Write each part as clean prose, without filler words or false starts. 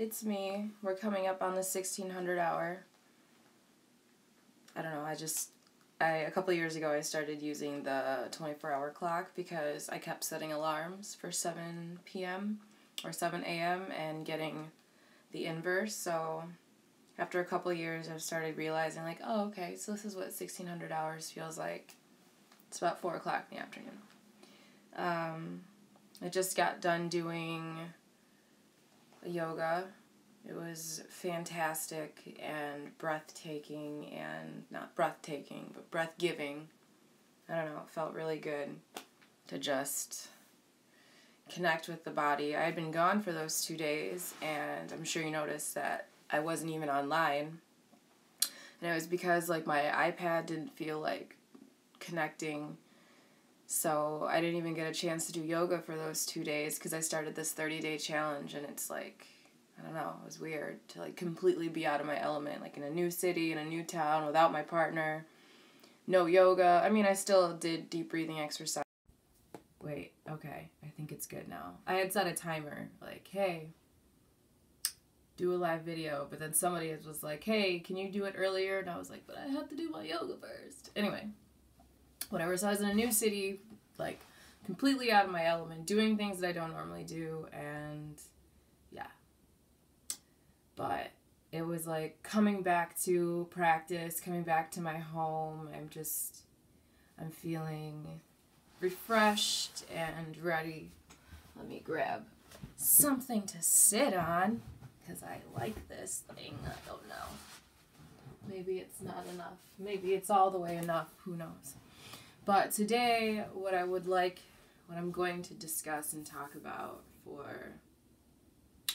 it's me. We're coming up on the 1600 hour. I don't know, a couple years ago I started using the 24-hour clock because I kept setting alarms for 7 p.m. or 7 a.m. and getting the inverse, so after a couple years I've started realizing, like, oh, okay, so this is what 1600 hours feels like. It's about 4 o'clock in the afternoon. I just got done doing yoga. It was fantastic and breathtaking, and not breathtaking, but breath-giving. I don't know, it felt really good to just connect with the body. I had been gone for those 2 days, and I'm sure you noticed that I wasn't even online. And it was because, like, my iPad didn't feel like connecting, so I didn't even get a chance to do yoga for those 2 days because I started this 30-day challenge, and it's like, I don't know, it was weird to, like, completely be out of my element, like in a new city, in a new town, without my partner, no yoga. I mean, I still did deep breathing exercise. Wait, okay, I think it's good now. I had set a timer, like, hey, do a live video, but then somebody was like, hey, can you do it earlier? And I was like, but I have to do my yoga first. Anyway, whatever, so I was in a new city, like, completely out of my element, doing things that I don't normally do, and yeah. But it was like coming back to practice, coming back to my home. I'm feeling refreshed and ready. Let me grab something to sit on, because I like this thing. I don't know. Maybe it's not enough. Maybe it's all the way enough. Who knows? But today, what I'm going to discuss and talk about for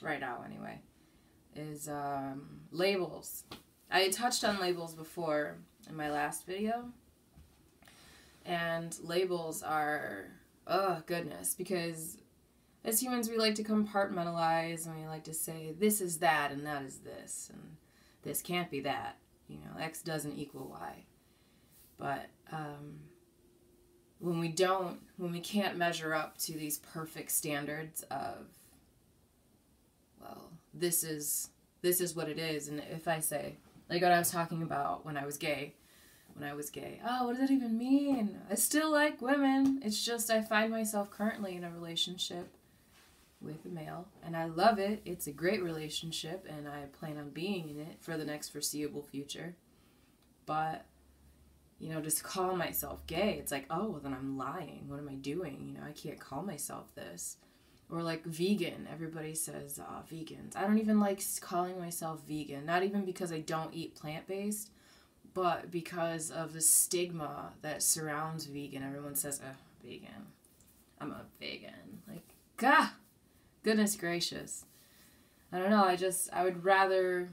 right now anyway, is labels. I had touched on labels before in my last video, and labels are, oh goodness, because as humans we like to compartmentalize, and we like to say this is that and that is this, and this can't be that, you know, X doesn't equal Y. But when we can't measure up to these perfect standards of, well, this is what it is. And if I say, like what I was talking about when I was gay, oh, what does that even mean? I still like women. It's just I find myself currently in a relationship with a male, and I love it. It's a great relationship, and I plan on being in it for the next foreseeable future. But, you know, just call myself gay, it's like, oh, well, then I'm lying. What am I doing? You know, I can't call myself this. Or like vegan. Everybody says, vegans. I don't even like calling myself vegan. Not even because I don't eat plant-based, but because of the stigma that surrounds vegan. Everyone says, vegan. I'm a vegan. Like, gah! Goodness gracious. I don't know, I would rather,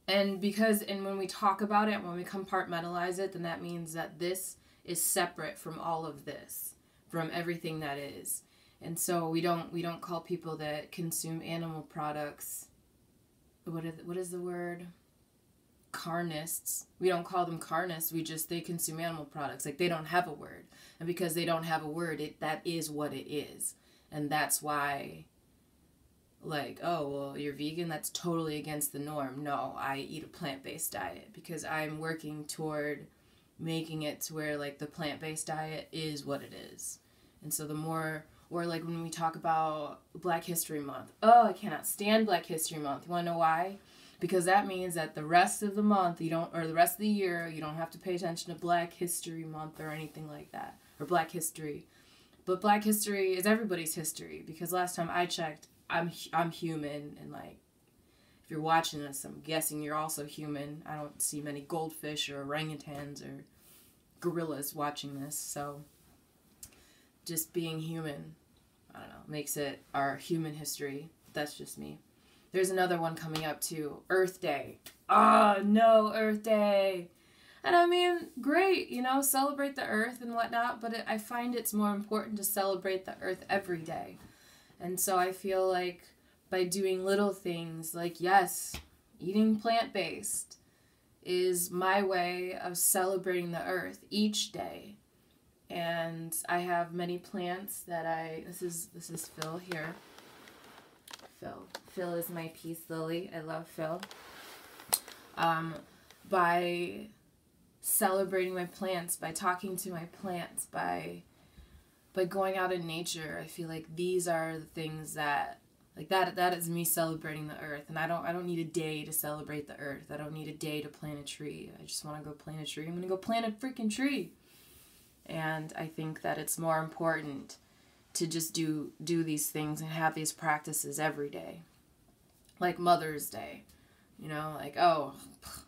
and when we talk about it, when we compartmentalize it, then that means that this is separate from all of this, from everything that is. And so we don't call people that consume animal products, what is the word? Carnists. We don't call them carnists, they consume animal products. Like, they don't have a word. And because they don't have a word, that is what it is. And that's why, like, oh, well, you're vegan? That's totally against the norm. No, I eat a plant-based diet because I'm working toward making it to where, like, the plant-based diet is what it is. And so the more, or like when we talk about Black History Month, oh, I cannot stand Black History Month. You want to know why? Because that means that the rest of the month, or the rest of the year, you don't have to pay attention to Black History Month or anything like that, or Black History. But Black history is everybody's history, because last time I checked, I'm human, and, like, if you're watching this, I'm guessing you're also human. I don't see many goldfish or orangutans or gorillas watching this, so just being human, I don't know, makes it our human history. That's just me. There's another one coming up too, Earth Day. Oh no, Earth Day! And I mean, great, you know, celebrate the earth and whatnot, but I find it's more important to celebrate the earth every day. And so I feel like by doing little things, like, yes, eating plant-based is my way of celebrating the earth each day. And I have many plants that this is Phil here. Phil. Phil is my peace lily. I love Phil. By celebrating my plants, by talking to my plants, by going out in nature, I feel like these are the things that, like, that is me celebrating the earth. And I don't need a day to celebrate the earth. I don't need a day to plant a tree. I just want to go plant a tree. I'm going to go plant a freaking tree. And I think that it's more important to just do these things and have these practices every day. Like Mother's Day. You know, like, oh,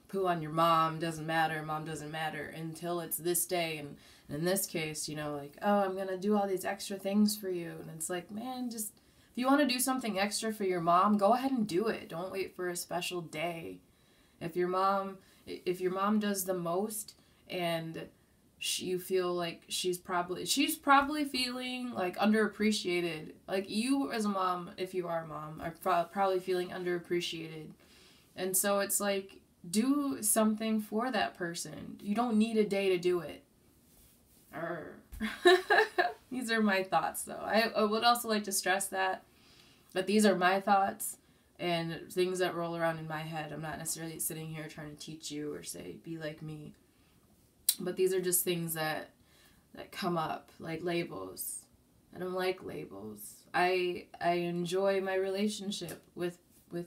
poo on your mom, doesn't matter, mom doesn't matter, until it's this day. And in this case, you know, like, oh, I'm going to do all these extra things for you. And it's like, man, just, if you want to do something extra for your mom, go ahead and do it. Don't wait for a special day. If your mom does the most and you feel like she's probably feeling like underappreciated, like you as a mom, if you are a mom, are probably feeling underappreciated. And so it's like, do something for that person. You don't need a day to do it. These are my thoughts, though. I would also like to stress that these are my thoughts and things that roll around in my head. I'm not necessarily sitting here trying to teach you or say, be like me. But these are just things that come up, like labels. I don't like labels. I enjoy my relationship with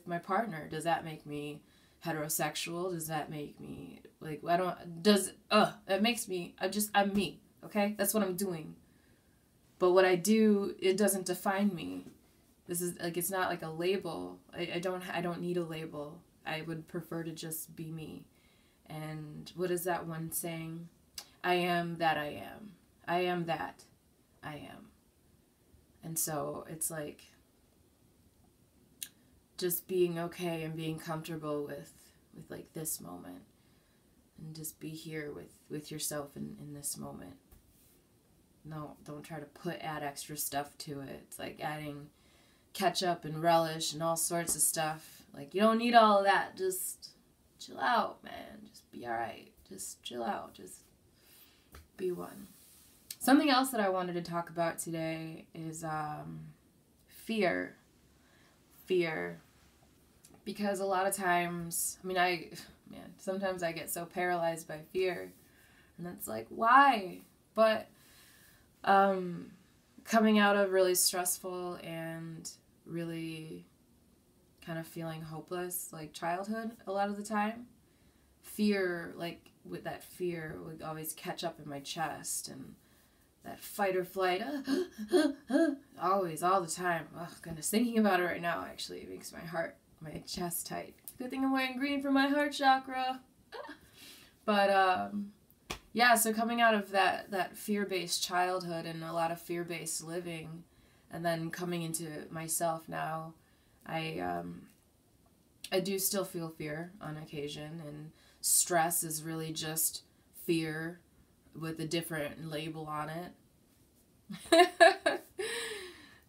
my partner. Does that make me heterosexual? Does that make me, like, it makes me, I'm me, okay? That's what I'm doing. But what I do, it doesn't define me. This is, like, it's not like a label. I don't need a label. I would prefer to just be me. And what is that one saying? I am that I am. I am that I am. And so it's like just being okay and being comfortable with like this moment, and just be here with yourself in this moment. No, don't try to add extra stuff to it. It's like adding ketchup and relish and all sorts of stuff. Like, you don't need all of that. Just chill out, man. Just be alright. Just chill out. Just be one. Something else that I wanted to talk about today is fear. Fear. Because a lot of times, sometimes I get so paralyzed by fear. And it's like, why? But coming out of really stressful and really kind of feeling hopeless, like childhood a lot of the time, fear, like with that fear would always catch up in my chest, and that fight or flight, always, all the time. Oh goodness, thinking about it right now actually it makes my chest tight. Good thing I'm wearing green for my heart chakra. But yeah, so coming out of that fear-based childhood and a lot of fear-based living, and then coming into myself now, I do still feel fear on occasion, and stress is really just fear with a different label on it.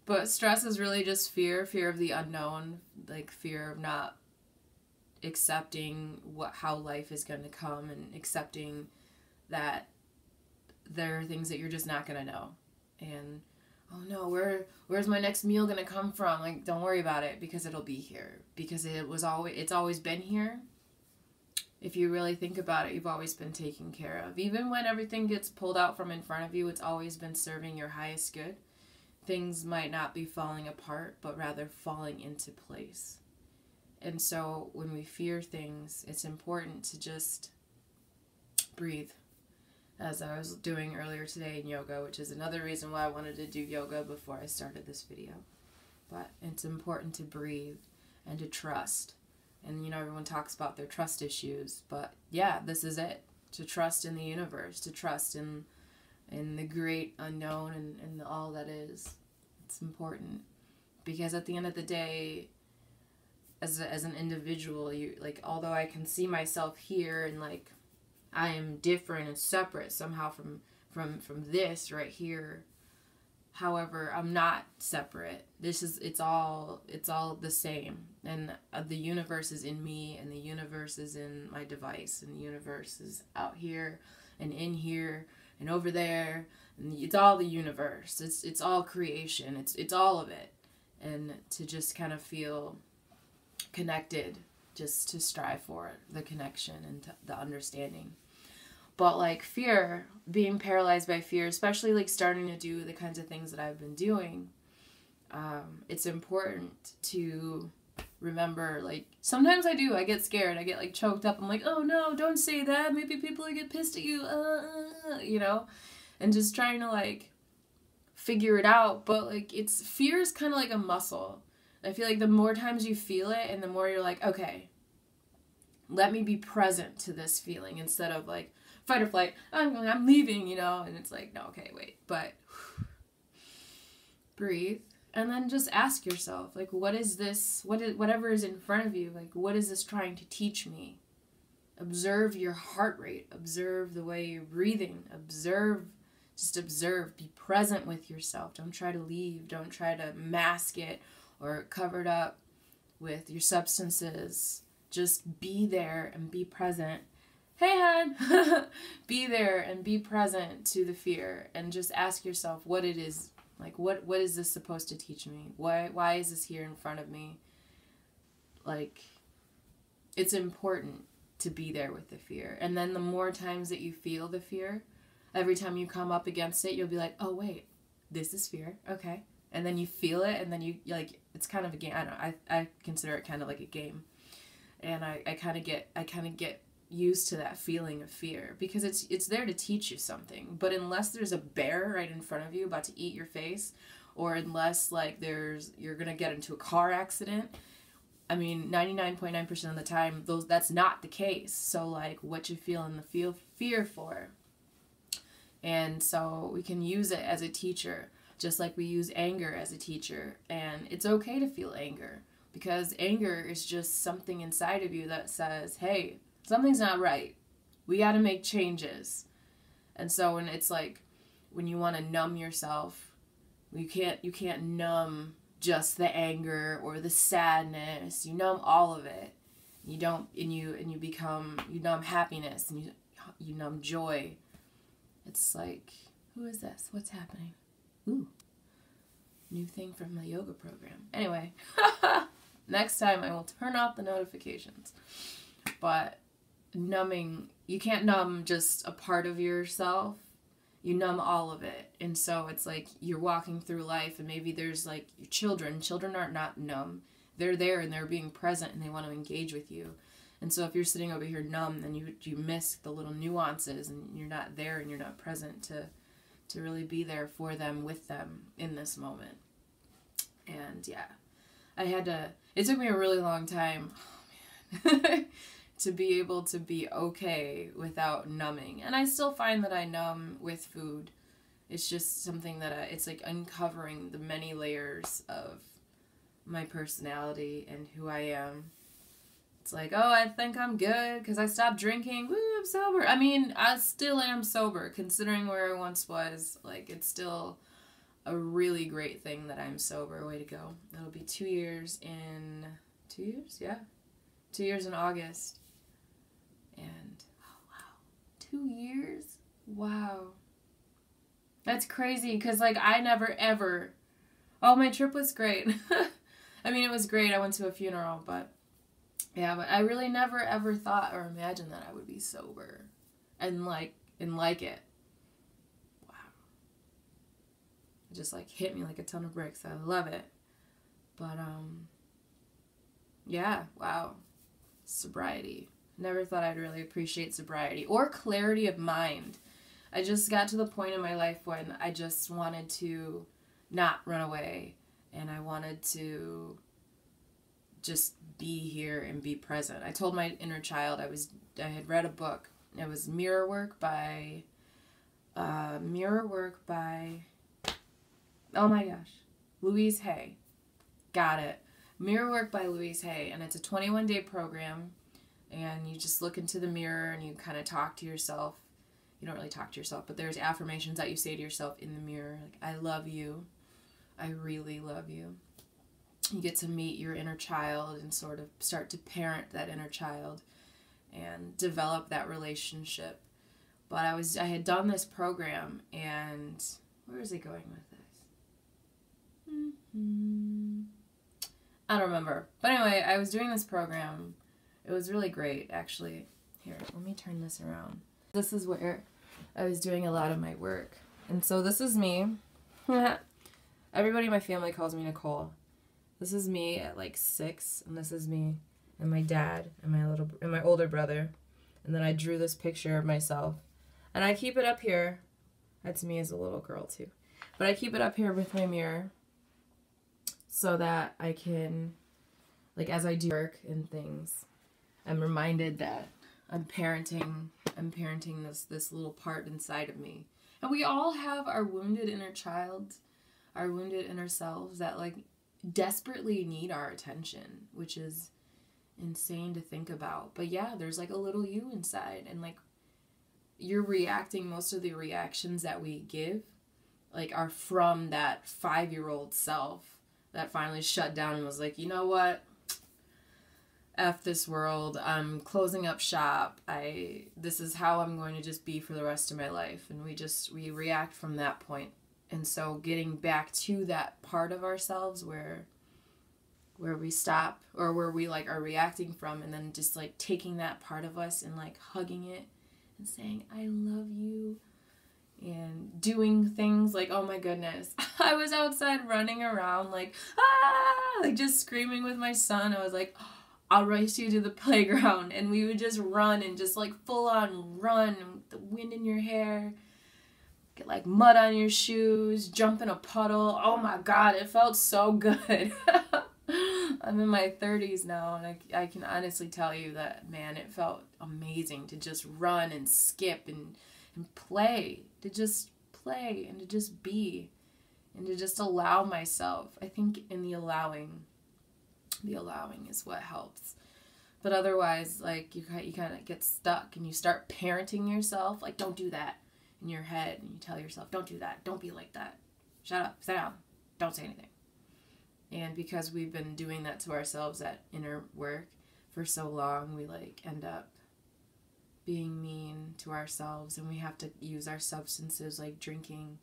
But stress is really just fear of the unknown, like fear of not accepting how life is going to come, and accepting that there are things that you're just not going to know. And, oh no, where's my next meal going to come from? Like, don't worry about it, because it'll be here. Because it's always been here. If you really think about it, you've always been taken care of. Even when everything gets pulled out from in front of you, it's always been serving your highest good. Things might not be falling apart, but rather falling into place. And so when we fear things, it's important to just breathe. As I was doing earlier today in yoga, which is another reason why I wanted to do yoga before I started this video. But it's important to breathe and to trust. And, you know, everyone talks about their trust issues, but yeah, this is it. To trust in the universe, to trust in the great unknown and all that is. It's important. Because at the end of the day, as an individual, although I can see myself here and like I am different and separate somehow from this right here. However, I'm not separate. It's all the same. And the universe is in me, and the universe is in my device, and the universe is out here and in here and over there, and it's all the universe. It's all creation. It's all of it. and to just kind of feel connected, just to strive for the connection and the understanding. But like fear, being paralyzed by fear, especially like starting to do the kinds of things that I've been doing, it's important to remember, like, sometimes I get scared, I get like choked up, I'm like, oh no, don't say that, maybe people will get pissed at you, you know, and just trying to like figure it out. But like, fear is kind of like a muscle. I feel like the more times you feel it and the more you're like, okay, let me be present to this feeling instead of like fight or flight, I'm leaving, you know, and it's like, no, okay, wait, but breathe. And then just ask yourself, like, what is this, whatever is in front of you, like, what is this trying to teach me? Observe your heart rate. Observe the way you're breathing. Just observe. Be present with yourself. Don't try to leave. Don't try to mask it or cover it up with your substances. Just be there and be present. Hey, hon! Be there and be present to the fear and just ask yourself what it is. Like, what is this supposed to teach me? Why is this here in front of me? Like, it's important to be there with the fear. And then the more times that you feel the fear, every time you come up against it, you'll be like, oh, wait, this is fear. Okay. And then you feel it, and then you, like, it's kind of a game. I don't know. I consider it kind of like a game. And I kind of get used to that feeling of fear because it's there to teach you something. But unless there's a bear right in front of you about to eat your face, or unless like you're gonna get into a car accident, I mean 99.9% of the time that's not the case. So like, what you feeling the fear for? And so we can use it as a teacher, just like we use anger as a teacher. And it's okay to feel anger, because anger is just something inside of you that says, hey, something's not right. We got to make changes. And so when it's like, when you want to numb yourself, you can't numb just the anger or the sadness. You numb all of it. You numb happiness, and you numb joy. It's like, who is this? What's happening? Ooh, new thing from the yoga program. Anyway, next time I will turn off the notifications. But numbing, you can't numb just a part of yourself. You numb all of it. And so it's like you're walking through life, and maybe there's like your children. Children are not numb. They're there and they're being present and they want to engage with you. And so if you're sitting over here numb, then you miss the little nuances, and you're not there and you're not present to really be there for them, with them in this moment. And yeah, it took me a really long time, oh man, to be able to be okay without numbing. And I still find that I numb with food. It's just something that it's like uncovering the many layers of my personality and who I am. It's like, oh, I think I'm good because I stopped drinking. Woo, I'm sober. I mean, I still am sober considering where I once was. Like, it's still a really great thing that I'm sober. Way to go. It'll be 2 years in... 2 years? Yeah. 2 years in August. And, oh, wow. 2 years? Wow. That's crazy because, like, I never ever... Oh, my trip was great. I mean, it was great. I went to a funeral, but... Yeah, but I really never ever thought or imagined that I would be sober and like it. Wow. It just like hit me like a ton of bricks. I love it. But yeah, wow. Sobriety. Never thought I'd really appreciate sobriety or clarity of mind. I just got to the point in my life when I just wanted to not run away, and I wanted to just be here and be present. I told my inner child I had read a book. It was Mirror Work by oh my gosh, Louise Hay. Got it. Mirror Work by Louise Hay, and it's a 21-day program, and you just look into the mirror and you kind of talk to yourself. You don't really talk to yourself, but there's affirmations that you say to yourself in the mirror, like, I love you. I really love you. You get to meet your inner child and sort of start to parent that inner child and develop that relationship. But I had done this program, and where is it going with this? I don't remember. But anyway, I was doing this program. It was really great, actually. Here, let me turn this around. This is where I was doing a lot of my work. And so this is me. Everybody in my family calls me Nicole. This is me at like 6, and this is me and my dad and my older brother. And then I drew this picture of myself. And I keep it up here. That's me as a little girl too. But I keep it up here with my mirror so that I can, like, as I do work and things, I'm reminded that I'm parenting this little part inside of me. And we all have our wounded inner child, our wounded inner selves that, like, desperately need our attention, which is insane to think about. But yeah, there's like a little you inside, and like you're reacting, most of the reactions that we give like are from that 5-year-old self that finally shut down and was like, you know what, F this world, I'm closing up shop, this is how I'm going to just be for the rest of my life. And we react from that point. And so getting back to that part of ourselves where we stop, or where we like are reacting from, and then just like taking that part of us and like hugging it and saying, I love you, and doing things like, oh my goodness, I was outside running around like, like just screaming with my son. I was like, I'll race you to the playground, and we would just run and just like full on run with the wind in your hair, get like mud on your shoes, jump in a puddle. Oh my God, it felt so good. I'm in my 30s now, and I can honestly tell you that, man, it felt amazing to just run and skip and play, to just play and to just be and to just allow myself. I think in the allowing is what helps. But otherwise, like, you kind of get stuck and you start parenting yourself, like, don't do that in your head, and you tell yourself, don't do that, don't be like that, shut up, sit down, don't say anything. And because we've been doing that to ourselves at inner work for so long, we like end up being mean to ourselves, and we have to use our substances like drinking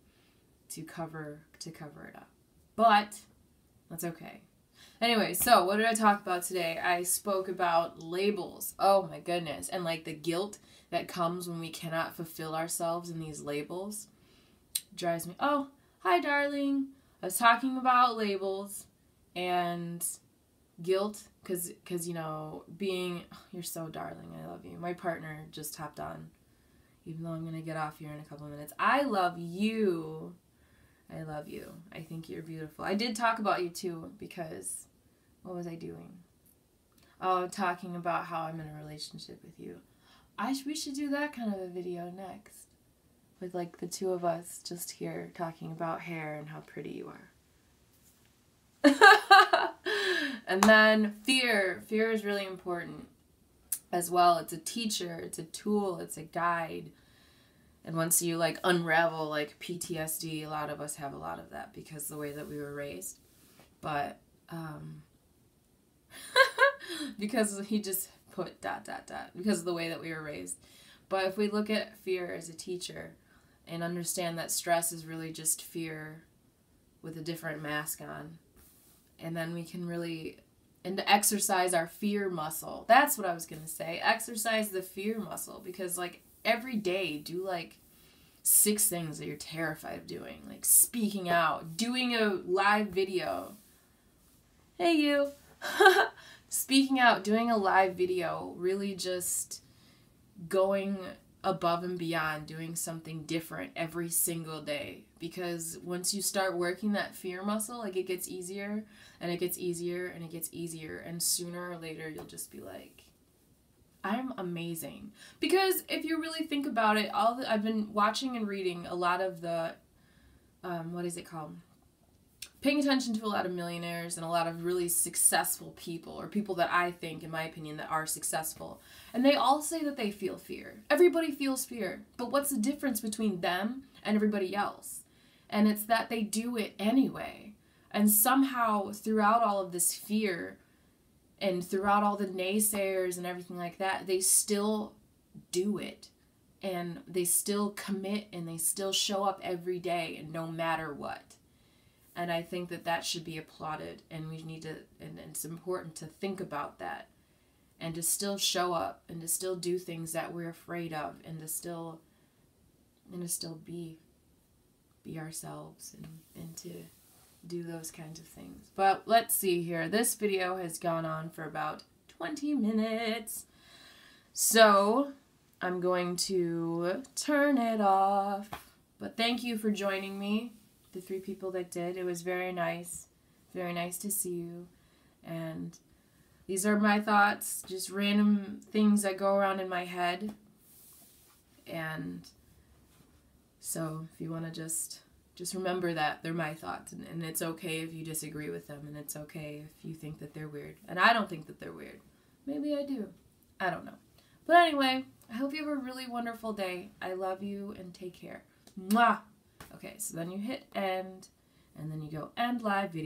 to cover it up. But that's okay. Anyway, so what did I talk about today? I spoke about labels. Oh my goodness. And like the guilt that comes when we cannot fulfill ourselves in these labels drives me. Oh, hi darling. I was talking about labels and guilt, because you know, being, oh, you're so darling, I love you. My partner just hopped on, even though I'm going to get off here in a couple of minutes. I love you. I love you. I think you're beautiful. I did talk about you too, because what was I doing? Oh, talking about how I'm in a relationship with you. We should do that kind of a video next, with like the two of us just here talking about hair and how pretty you are. And then fear. Fear is really important as well. It's a teacher, it's a tool, it's a guide. And once you like unravel like PTSD, a lot of us have a lot of that because the way that we were raised. But because he just put ... because of the way that we were raised. But if we look at fear as a teacher and understand that stress is really just fear with a different mask on, and then we can really, and to exercise our fear muscle. That's what I was going to say. Exercise the fear muscle, because like every day do like 6 things that you're terrified of doing. Like speaking out, doing a live video. Hey you. Speaking out, doing a live video, really just going above and beyond, doing something different every single day. Because once you start working that fear muscle, like it gets easier and it gets easier and it gets easier, and sooner or later you'll just be like, I'm amazing. Because if you really think about it, I've been watching and reading a lot of the what is it called? Paying attention to a lot of millionaires and a lot of really successful people, or people that I think, in my opinion, that are successful. And they all say that they feel fear. Everybody feels fear. But what's the difference between them and everybody else? And it's that they do it anyway. And somehow throughout all of this fear and throughout all the naysayers and everything like that, they still do it. And they still commit and they still show up every day, and no matter what. And I think that that should be applauded, and we need to, and it's important to think about that, and to still show up, and to still do things that we're afraid of, and to still be ourselves, and to do those kinds of things. But let's see here. This video has gone on for about 20 minutes. So I'm going to turn it off. But thank you for joining me, the 3 people that did. It was very nice. Very nice to see you. And these are my thoughts, just random things that go around in my head. And so if you want to just remember that they're my thoughts, and it's okay if you disagree with them, and it's okay if you think that they're weird. And I don't think that they're weird. Maybe I do. I don't know. But anyway, I hope you have a really wonderful day. I love you, and take care. Mwah! Okay, so then you hit end, and then you go end live video.